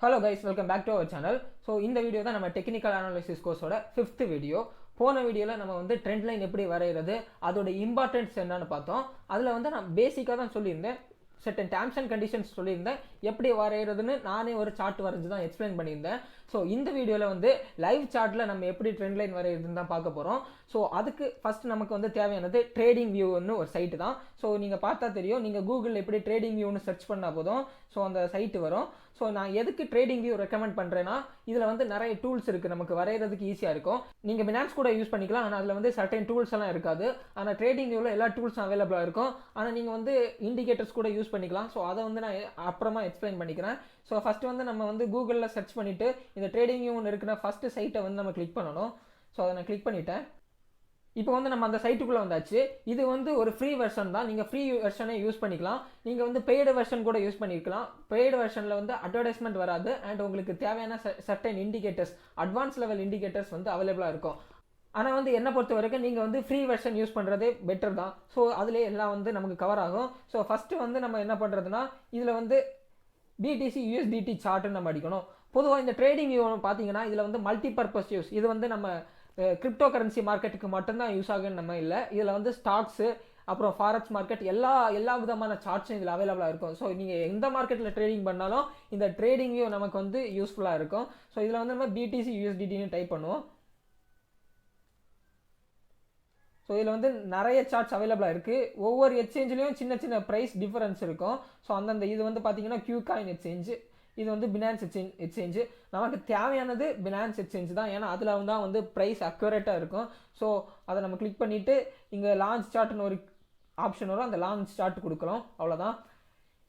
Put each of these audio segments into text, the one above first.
Hello guys, welcome back to our channel. So இந்த video தான் நம்ம டெக்னிக்கல் அனாலிசிஸ் கோர்ஸோட 5th வீடியோ. போன வீடியோவில் நம்ம வந்து ட்ரெண்ட் லைன் எப்படி வரைகிறது, அதோட இம்பார்ட்டன்ஸ் என்னன்னு பார்த்தோம். அதில் வந்து நான் பேசிக்காக தான் சொல்லியிருந்தேன், certain terms and conditions சொல்லியிருந்தேன், எப்படி வரைகிறதுன்னு நானே ஒரு சார்ட் வரைஞ்சி தான் எக்ஸ்பிளைன் பண்ணியிருந்தேன். ஸோ இந்த வீடியோவில் வந்து லைவ் சார்ட்டில் நம்ம எப்படி ட்ரெண்ட் லைன் வரைகிறதுன்னு தான் பார்க்க போகிறோம். ஸோ அதுக்கு ஃபஸ்ட் நமக்கு வந்து தேவையானது ட்ரேடிங் வியூன்னு ஒரு சைட்டு தான். ஸோ நீங்கள் பார்த்தா தெரியும், நீங்கள் கூகுளில் எப்படி ட்ரேடிங் வியூன்னு சர்ச் பண்ணால் போதும் ஸோ அந்த சைட்டு வரும். ஸோ நான் எதுக்கு ட்ரேடிங் வியூ ரெக்கமெண்ட் பண்ணுறேன்னா, இதில் வந்து நிறைய டூல்ஸ் இருக்குது, நமக்கு வரைகிறதுக்கு ஈஸியாக இருக்கும். நீங்கள் பினான்ஸ் கூட யூஸ் பண்ணிக்கலாம், ஆனால் அதில் வந்து சர்டன் டூல்ஸ் எல்லாம் இருக்காது. ஆனால் ட்ரேடிங் வியூவில் எல்லா டூல்ஸும் அவைலபிளாக இருக்கும். ஆனால் நீங்கள் வந்து இண்டிகேட்டர்ஸ் கூட யூஸ் பண்ணிக்கலாம். ஸோ அதை வந்து நான் அப்புறமா எக்ஸ்பிளைன் பண்ணிக்கிறேன். ஸோ ஃபஸ்ட்டு வந்து நம்ம வந்து கூகுளில் சர்ச் பண்ணிவிட்டு இந்த ட்ரேடிங் வியூன்னு இருக்கிற ஃபஸ்ட்டு சைட்டை வந்து நம்ம கிளிக் பண்ணணும். ஸோ அதை நான் கிளிக் பண்ணிவிட்டேன். இப்போ வந்து நம்ம அந்த சைட்டுக்குள்ளே வந்தாச்சு. இது வந்து ஒரு ஃப்ரீ வெர்ஷன் தான், நீங்கள் ஃப்ரீ வெர்ஷனை யூஸ் பண்ணிக்கலாம். நீங்கள் வந்து பெய்டு வெர்ஷன் கூட யூஸ் பண்ணிக்கலாம். பெய்டு வெர்ஷனில் வந்து அட்வர்டைஸ்மெண்ட் வராது அண்ட் உங்களுக்கு தேவையான certain indicators, advance level indicators வந்து அவைலபிளாக இருக்கும். ஆனால் வந்து என்னை பொறுத்த வரைக்கும் நீங்கள் வந்து ஃப்ரீ வெர்ஷன் யூஸ் பண்ணுறதே பெட்டர் தான். ஸோ அதிலே எல்லாம் வந்து நமக்கு கவர் ஆகும். ஸோ ஃபஸ்ட்டு வந்து நம்ம என்ன பண்ணுறதுனா, இதில் வந்து BTC USDT சார்ட்டுன்னு நம்ம அடிக்கணும். பொதுவாக இந்த ட்ரேடிங் வியூ பார்த்தீங்கன்னா இதில் வந்து மல்டி பர்பஸ் யூஸ், இது வந்து நம்ம கிரிப்டோ கரன்சி மார்க்கெட்டுக்கு மட்டும்தான் யூஸ் ஆகுன்னு நம்ம இல்லை, இதில் வந்து ஸ்டாக்ஸு அப்புறம் ஃபாரெக்ஸ் மார்க்கெட் எல்லா விதமான சார்ட்ஸும் இதில் அவைலபிளாக இருக்கும். ஸோ நீங்கள் எந்த மார்க்கெட்டில் ட்ரேடிங் பண்ணாலும் இந்த ட்ரேடிங் வியூ நமக்கு வந்து யூஸ்ஃபுல்லாக இருக்கும். ஸோ இதில் வந்து நம்ம BTC USDTன்னு டைப் பண்ணுவோம். ஸோ இதில் வந்து நிறைய சார்ட்ஸ் அவைலபிளாக இருக்குது. ஒவ்வொரு எக்ஸ்சேஞ்சிலையும் சின்ன சின்ன ப்ரைஸ் டிஃபரன்ஸ் இருக்கும். ஸோ அந்தந்த இது வந்து பார்த்தீங்கன்னா Qcoin எக்ஸ்சேஞ்சு, இது வந்து பினான்ஸ் எக்ஸ்சேஞ்சு. நமக்கு தேவையானது பினான்ஸ் எக்ஸ்சேஞ்சு தான், ஏன்னா அதில் வந்து ப்ரைஸ் அக்யூரேட்டாக இருக்கும். ஸோ அதை நம்ம கிளிக் பண்ணிவிட்டு இங்கே லான்ச் சார்ட்னு ஒரு ஆப்ஷன் வரும், அந்த லான்ச் சார்ட் கொடுக்குறோம், அவ்வளோதான்.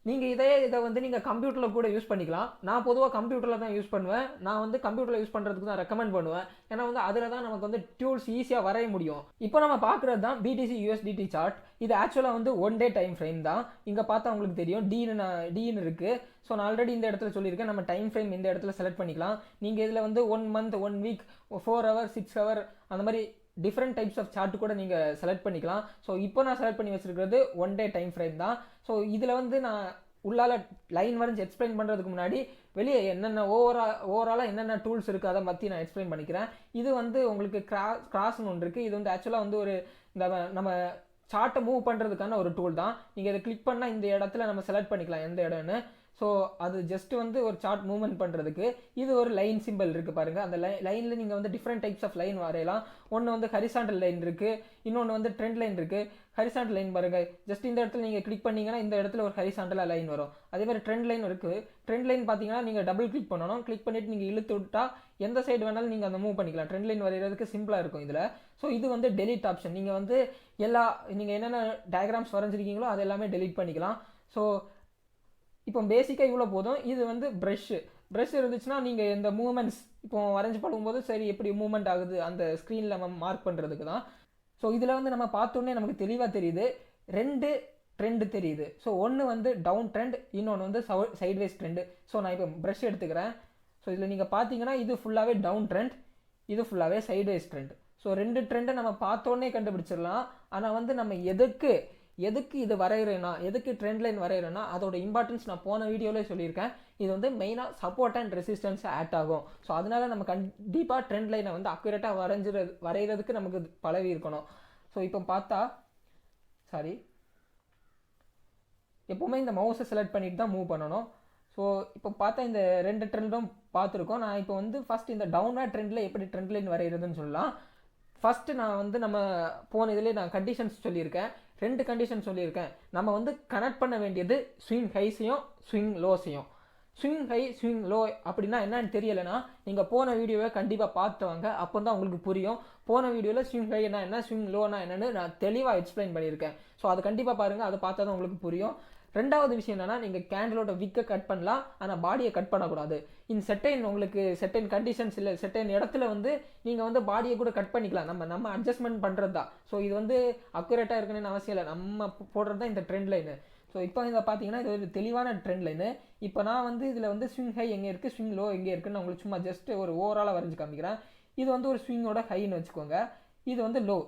நீங்கள் இதை வந்து நீங்கள் கம்ப்யூட்டரில் கூட யூஸ் பண்ணிக்கலாம். நான் பொதுவாக கம்ப்யூட்டரில் தான் யூஸ் பண்ணுவேன். நான் வந்து கம்ப்யூட்டரில் யூஸ் பண்ணுறதுக்கு தான் ரெக்கமெண்ட் பண்ணுவேன், ஏன்னா வந்து அதில் தான் நமக்கு வந்து டூல்ஸ் ஈஸியாக வரைய முடியும். இப்போ நம்ம பார்க்குறது தான் BTC USDT சார்ட். இது ஆக்சுவலாக வந்து 1 day டைம் ஃப்ரேம் தான். இங்கே பார்த்தா உங்களுக்கு தெரியும் டீன்னு இருக்குது. ஸோ நான் ஆல்ரெடி இந்த இடத்துல சொல்லியிருக்கேன், நம்ம டைம் ஃப்ரேம் இந்த இடத்துல செலக்ட் பண்ணிக்கலாம். நீங்கள் இதில் வந்து 1 month 1 week 4 hour 6 hour அந்த மாதிரி டிஃப்ரெண்ட் டைப்ஸ் ஆஃப் சார்ட் கூட நீங்கள் செலக்ட் பண்ணிக்கலாம். ஸோ இப்போ நான் செலக்ட் பண்ணி வச்சுருக்கிறது 1 day டைம் ஃப்ரேம் தான். ஸோ இதில் வந்து நான் உள்ளால லைன் வரைஞ்சி எக்ஸ்பிளைன் பண்ணுறதுக்கு முன்னாடி வெளியே என்னென்ன ஓவராலாக என்னென்ன டூல்ஸ் இருக்குது அதை பற்றி நான் எக்ஸ்பிளைன் பண்ணிக்கிறேன். இது வந்து உங்களுக்கு கிராஸ்னு ஒன்று இருக்குது. இது வந்து ஆக்சுவலாக வந்து ஒரு இந்த நம்ம சார்ட்டை மூவ் பண்ணுறதுக்கான ஒரு டூல் தான். நீங்கள் இதை கிளிக் பண்ணால் இந்த இடத்துல நம்ம செலக்ட் பண்ணிக்கலாம் எந்த இடம்னு. ஸோ அது ஜஸ்ட் வந்து ஒரு சார்ட் மூவ்மெண்ட் பண்ணுறதுக்கு. இது ஒரு லைன் சிம்பிள் இருக்குது பாருங்கள். அந்த லைனில் நீங்கள் வந்து டிஃப்ரெண்ட் டைப்ஸ் ஆஃப் லைன் வரையலாம். ஒன்று வந்து ஹரிசாண்டல் லைன் இருக்குது, இன்னொன்று வந்து ட்ரெண்ட் லைன் இருக்குது. ஹரிசாண்டல் லைன் பாருங்கள், ஜஸ்ட் இந்த இடத்துல நீங்கள் கிளிக் பண்ணிங்கன்னா இந்த இடத்துல ஒரு ஹரிசாண்டலாக லைன் வரும். அதே மாதிரி ட்ரெண்ட் லைன் இருக்குது. ட்ரெண்ட் லைன் பார்த்தீங்கன்னா நீங்கள் டபுள் கிளிக் பண்ணணும். கிளிக் பண்ணிவிட்டு நீங்கள் இழுத்து விட்டால் எந்த சைடு வேணாலும் நீங்கள் அந்த மூவ் பண்ணிக்கலாம். ட்ரெண்ட் லைன் வரைகிறதுக்கு சிம்பிளாக இருக்கும் இதில். ஸோ இது வந்து டெலிட் ஆப்ஷன். நீங்கள் வந்து நீங்கள் என்னென்ன டயக்ராம்ஸ் வரைஞ்சிருக்கீங்களோ அது எல்லாமே டெலிட் பண்ணிக்கலாம். ஸோ இப்போ பேசிக்காக இவ்வளோ போதும். இது வந்து ப்ரஷ் இருந்துச்சுன்னா நீங்கள் இந்த மூமெண்ட்ஸ் இப்போ வரைஞ்சி படும்போது சரி எப்படி மூவ்மெண்ட் ஆகுது அந்த ஸ்க்ரீனில் நம்ம மார்க் பண்ணுறதுக்கு தான். ஸோ இதில் வந்து நம்ம பார்த்தோன்னே நமக்கு தெளிவாக தெரியுது, 2 ட்ரெண்டு தெரியுது. ஸோ ஒன்று வந்து டவுன் ட்ரெண்ட், இன்னொன்று வந்து சைட்வேஸ் ட்ரெண்டு. ஸோ நான் இப்போ ப்ரஷ் எடுத்துக்கிறேன். ஸோ இதில் நீங்கள் பார்த்தீங்கன்னா இது ஃபுல்லாகவே டவுன் ட்ரெண்ட், இது ஃபுல்லாகவே சைட்வேஸ் ட்ரெண்ட். ஸோ 2 ட்ரெண்டை நம்ம பார்த்தோன்னே கண்டுபிடிச்சிடலாம். ஆனால் வந்து நம்ம எதுக்கு இது வரைகிறேன்னா, எதுக்கு ட்ரெண்ட் லைன் வரைகிறேன்னா அதோட இம்பார்ட்டன்ஸ் நான் போன வீடியோவிலே சொல்லியிருக்கேன். இது வந்து மெயினாக சப்போர்ட் அண்ட் ரெசிஸ்டன்ஸை ஆட் ஆகும். ஸோ அதனால நம்ம கண்டிப்பாக ட்ரெண்ட் லைனை வந்து அக்யூரேட்டாக வரைகிறதுக்கு நமக்கு பழகி இருக்கணும். ஸோ இப்போ பார்த்தா எப்போவுமே இந்த மவுஸை செலக்ட் பண்ணிட்டு தான் மூவ் பண்ணணும். ஸோ இப்போ பார்த்தா இந்த 2 ட்ரெண்டும் பார்த்துருக்கோம். நான் இப்போ வந்து ஃபஸ்ட் இந்த டவுன்வர்ட் ட்ரெண்டில் எப்படி ட்ரெண்ட் லைன் வரைகிறதுன்னு சொல்லலாம். ஃபஸ்ட்டு நான் வந்து நம்ம போன இதிலே நான் கண்டிஷன்ஸ் சொல்லியிருக்கேன், 2 கண்டிஷன் சொல்லியிருக்கேன். நம்ம வந்து கனெக்ட் பண்ண வேண்டியது ஸ்விங் ஹைஸையும் ஸ்விங் லோஸையும். ஸ்விங் ஹை ஸ்விங் லோ அப்படின்னா என்னன்னு தெரியலைன்னா நீங்கள் போன வீடியோவை கண்டிப்பாக பார்த்து வாங்க, அப்போ தான் உங்களுக்கு புரியும். போன வீடியோவில் ஸ்விங் ஹை என்ன ஸ்விங் லோனா என்னன்னு நான் தெளிவாக எக்ஸ்பிளைன் பண்ணியிருக்கேன். ஸோ அதை கண்டிப்பாக பாருங்கள், அதை பார்த்தா தான் உங்களுக்கு புரியும். ரெண்டாவது விஷயம் என்னன்னா, நீங்கள் கேண்டிலோட விக்கை கட் பண்ணலாம், ஆனால் பாடியை கட் பண்ணக்கூடாது. உங்களுக்கு செட்டைன் கண்டிஷன்ஸ் இல்லை, செட்டைன் இடத்துல வந்து நீங்கள் வந்து பாடியை கூட கட் பண்ணிக்கலாம். நம்ம அட்ஜஸ்ட்மெண்ட் பண்ணுறது தான். ஸோ இது வந்து அக்யூரேட்டாக இருக்கணும்னு அவசியம் இல்லை, நம்ம போடுறது தான் இந்த ட்ரெண்ட் லைனு. ஸோ இப்போ இதை பார்த்தீங்கன்னா இது ஒரு தெளிவான ட்ரெண்ட் லைனு. இப்போ நான் வந்து இதில் வந்து ஸ்விங் ஹை எங்கே இருக்குது ஸ்விங் லோ எங்கே இருக்குன்னு உங்களுக்கு சும்மா ஜஸ்ட் ஒரு ஓவராலாக வரைஞ்சி காமிக்கிறேன். இது வந்து ஒரு ஸ்விங்கோட ஹைன்னு வச்சுக்கோங்க, இது வந்து லோ,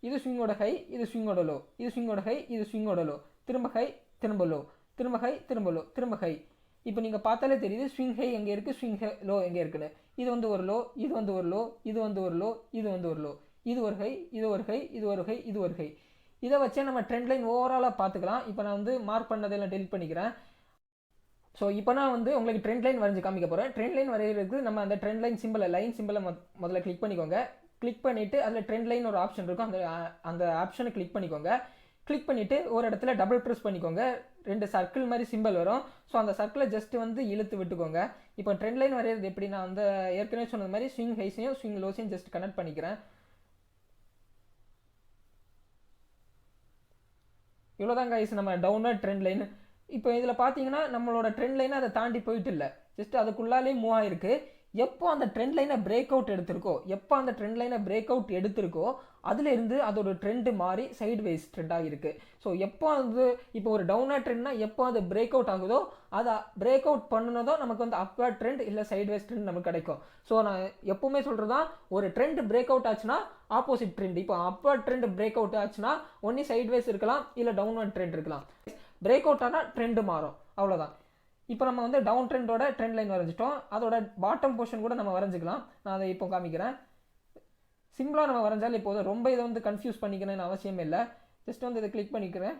இது ஸ்விங்கோட ஹை, இது ஸ்விங்கோட லோ, இது ஸ்விங்கோட ஹை, இது ஸ்விங்கோட லோ, திரும்ப ஹை, திரும்ப லோ, திரும்ப ஹை, திரும்ப லோ, திரும்ப ஹை. இப்போ நீங்கள் பார்த்தாலே தெரியுது ஸ்விங் ஹை எங்கே இருக்குது, ஸ்விங் ஹை லோ எங்கே இருக்குன்னு. இது வந்து ஒரு லோ, இது வந்து ஒரு லோ, இது வந்து ஒரு லோ, இது வந்து ஒரு லோ, இது ஒரு ஹை, இது ஒரு ஹை, இது ஒரு ஹை, இது ஒரு ஹை. இதை வச்சே நம்ம ட்ரெண்ட் லைன் ஓவராலாக பார்த்துக்கலாம். இப்போ நான் வந்து மார்க் பண்ணதெல்லாம் டெலிட் பண்ணிக்கிறேன். ஸோ இப்போ நான் வந்து உங்களுக்கு ட்ரெண்ட் லைன் வரைஞ்சி காமிக்க போகிறேன். ட்ரெண்ட் லைன் வரைகிறதுக்கு நம்ம அந்த ட்ரெண்ட் லைன் சிம்பிளை, லைன் சிம்பிளை முதல்ல கிளிக் பண்ணிக்கோங்க. கிளிக் பண்ணிவிட்டு அதில் ட்ரெண்ட் லைன் ஒரு ஆப்ஷன் இருக்கும், அந்த ஆப்ஷனை கிளிக் பண்ணிக்கோங்க. கிளிக் பண்ணிவிட்டு ஒரு இடத்துல டபுள் ப்ரெஸ் பண்ணிக்கோங்க. 2 சர்க்கிள் மாதிரி சிம்பிள் வரும். ஸோ அந்த சர்க்கிளை ஜஸ்ட் வந்து இழுத்து விட்டுக்கோங்க. இப்போ ட்ரெண்ட் லைன் வரைகிறது எப்படி, நான் வந்து ஏற்கனவே சொன்னது மாதிரி ஸ்விங் ஹைஸையும் ஸ்விங் லோஸையும் ஜஸ்ட் கனெக்ட் பண்ணிக்கிறேன். இவ்வளோதான் கைஸ் நம்ம டவுன்வர்ட் ட்ரெண்ட் லைன். இப்போ இதில் பார்த்தீங்கன்னா நம்மளோட ட்ரெண்ட் லைனை அதை தாண்டி போயிட்டு இல்லை, ஜஸ்ட் அதுக்குள்ளாலே மூவ் ஆகிருக்கு. எப்போ அந்த ட்ரெண்ட் லைனை பிரேக் அவுட் எடுத்திருக்கோ, எப்போ அந்த ட்ரெண்ட் லைனை பிரேக் அவுட் எடுத்திருக்கோ அதுலேருந்து அதோட ட்ரெண்டு மாறி சைட் வைஸ் ட்ரெண்டாக இருக்குது. ஸோ எப்போ அது இப்போ ஒரு டவுன்வர்ட் ட்ரெண்ட்னா எப்போ அது பிரேக் அவுட் ஆகுதோ, அதை பிரேக் அவுட் பண்ணினதோ நமக்கு வந்து அப்வர்ட் ட்ரெண்ட் இல்லை சைட் வைஸ் ட்ரெண்ட் நமக்கு கிடைக்கும். ஸோ நான் எப்பவுமே சொல்கிறது தான், ஒரு ட்ரெண்ட் பிரேக் அவுட் ஆச்சுன்னா ஆப்போசிட் ட்ரெண்ட். இப்போ அப்வர்ட் ட்ரெண்ட் பிரேக் அவுட் ஆச்சுன்னா ஒன்று சைட் வைஸ் இருக்கலாம், இல்லை டவுன்வர்ட் ட்ரெண்ட் இருக்கலாம். பிரேக் அவுட் ஆனால் ட்ரெண்டு மாறும், அவ்வளோதான். இப்போ நம்ம வந்து டவுன் ட்ரெண்டோட ட்ரெண்ட் லைன் வரைஞ்சிட்டோம். அதோட பாட்டம் போர்ஷன் கூட நம்ம வரைஞ்சிக்கலாம். நான் அதை இப்போ காமிக்கிறேன். சிம்பிளாக நம்ம வரைஞ்சாலும் இப்போது ரொம்ப இதை வந்து கன்ஃபியூஸ் பண்ணிக்கணும்னு அவசியம் இல்லை. ஜஸ்ட் வந்து இதை கிளிக் பண்ணிக்கிறேன்.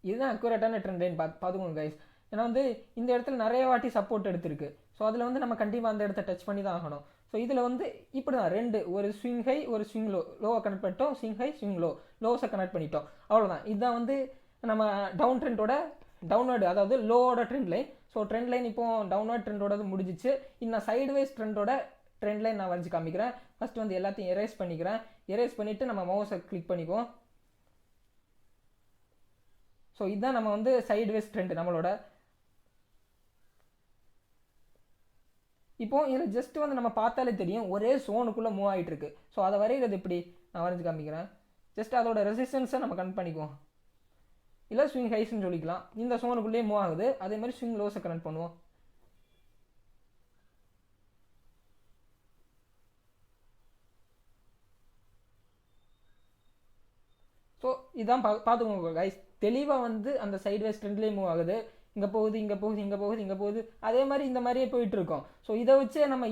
இதுதான் அக்யூரேட்டான ட்ரெண்ட் லைன் பார்த்துக்கோங்க கைஸ். ஏன்னா வந்து இந்த இடத்துல நிறைய வாட்டி சப்போர்ட் எடுத்திருக்கு. ஸோ அதில் வந்து நம்ம கண்டிப்பாக அந்த இடத்த டச் பண்ணி தான் ஆகணும். ஸோ இதில் வந்து இப்படி தான் 2, ஒரு ஸ்விங் ஹை, ஒரு ஸ்விங் லோ, லோவை கனெக்ட் பண்ணிட்டோம், ஸ்விங் ஹை, ஸ்விங் லோ, லோஸை கனெக்ட் பண்ணிட்டோம், அவ்வளோதான். இதுதான் வந்து நம்ம டவுன் ட்ரெண்டோட டவுன்வர்டு, அதாவது லோவோட trend line. So trend line இப்போ டவுன்வர்ட் ட்ரெண்டோடது முடிஞ்சிச்சு. இன்னும் சைடு வைஸ் ட்ரெண்டோட ட்ரெண்ட் லைன் நான் வரைஞ்சி காமிக்கிறேன். ஃபஸ்ட்டு வந்து எல்லாத்தையும் எரேஸ் பண்ணிக்கிறேன். எரேஸ் பண்ணிவிட்டு நம்ம மவுஸை கிளிக் பண்ணிக்குவோம். ஸோ இதுதான் நம்ம வந்து சைடு வைஸ் ட்ரெண்ட் நம்மளோட. இப்போ இதில் ஜஸ்ட் வந்து நம்ம பார்த்தாலே தெரியும் ஒரே சோனுக்குள்ளே மூவ் ஆகிட்டு இருக்கு. ஸோ அதை வரைகிறது எப்படி நான் வரைஞ்சி காமிக்கிறேன். ஜஸ்ட் அதோட ரெசிஸ்டன்ஸை நம்ம கனெக்ட் பண்ணிக்குவோம், இல்லை ஸ்விங் ஹைஸ்ன்னு சொல்லிக்கலாம். இந்த சோனுக்குள்ளேயே மூவ் ஆகுது. அதே மாதிரி ஸ்விங் லோஸை கனெக்ட் பண்ணுவோம். ஸோ இதான் பார்த்துக்கோங்க கைஸ். தெளிவாக வந்து அந்த சைட் வைஸ் ட்ரெண்ட்லேயே மூவ் ஆகுது. இங்கே போகுது, இங்கே போகுது, இங்கே போகுது, இங்கே போகுது, அதே மாதிரி இந்த மாதிரியே போயிட்டு இருக்கோம். ஸோ இதை வச்சே நம்ம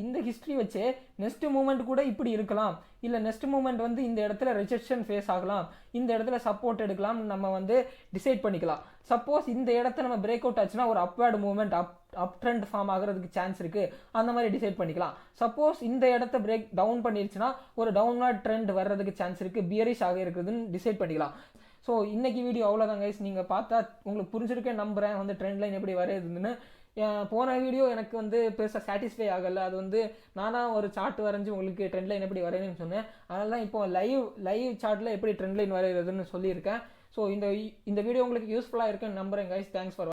இந்த ஹிஸ்ட்ரி வச்சே நெக்ஸ்ட் மூமெண்ட் கூட இப்படி இருக்கலாம், இல்லை நெக்ஸ்ட் மூமெண்ட் வந்து இந்த இடத்துல ரிஜெக்ஷன் ஃபேஸ் ஆகலாம், இந்த இடத்துல சப்போர்ட் எடுக்கலாம், நம்ம வந்து டிசைட் பண்ணிக்கலாம். சப்போஸ் இந்த இடத்த நம்ம பிரேக் அவுட் ஆச்சுன்னா ஒரு upward movement, up trend form ஆகிறதுக்கு சான்ஸ் இருக்குது, அந்த மாதிரி டிசைட் பண்ணிக்கலாம். சப்போஸ் இந்த இடத்த பிரேக் டவுன் பண்ணிருச்சுன்னா ஒரு டவுன்வர்ட் ட்ரெண்ட் வர்றதுக்கு சான்ஸ் இருக்குது, பியரிஷ் ஆக இருக்குதுன்னு டிசைட் பண்ணிக்கலாம். ஸோ இன்றைக்கி வீடியோ அவ்வளோதான் கைஸ். நீங்கள் பார்த்தா உங்களுக்கு புரிஞ்சிருக்கேன் நம்புகிறேன் வந்து ட்ரெண்ட் லைன் எப்படி வரையுதுன்னு. போன வீடியோ எனக்கு வந்து பெருசாக சாட்டிஸ்ஃபை ஆகலை. அது வந்து நானாக ஒரு சார்ட் வரைஞ்சி உங்களுக்கு ட்ரெண்ட் லைன் எப்படி வரையணும்னு சொன்னேன். அதனால தான் இப்போ லைவ் சார்ட்டில் எப்படி ட்ரெண்ட் லைன் வரைகிறதுன்னு சொல்லியிருக்கேன். ஸோ இந்த வீடியோ உங்களுக்கு யூஸ்ஃபுல்லாக இருக்குன்னு நம்புகிறேன் கைஸ். Thanks for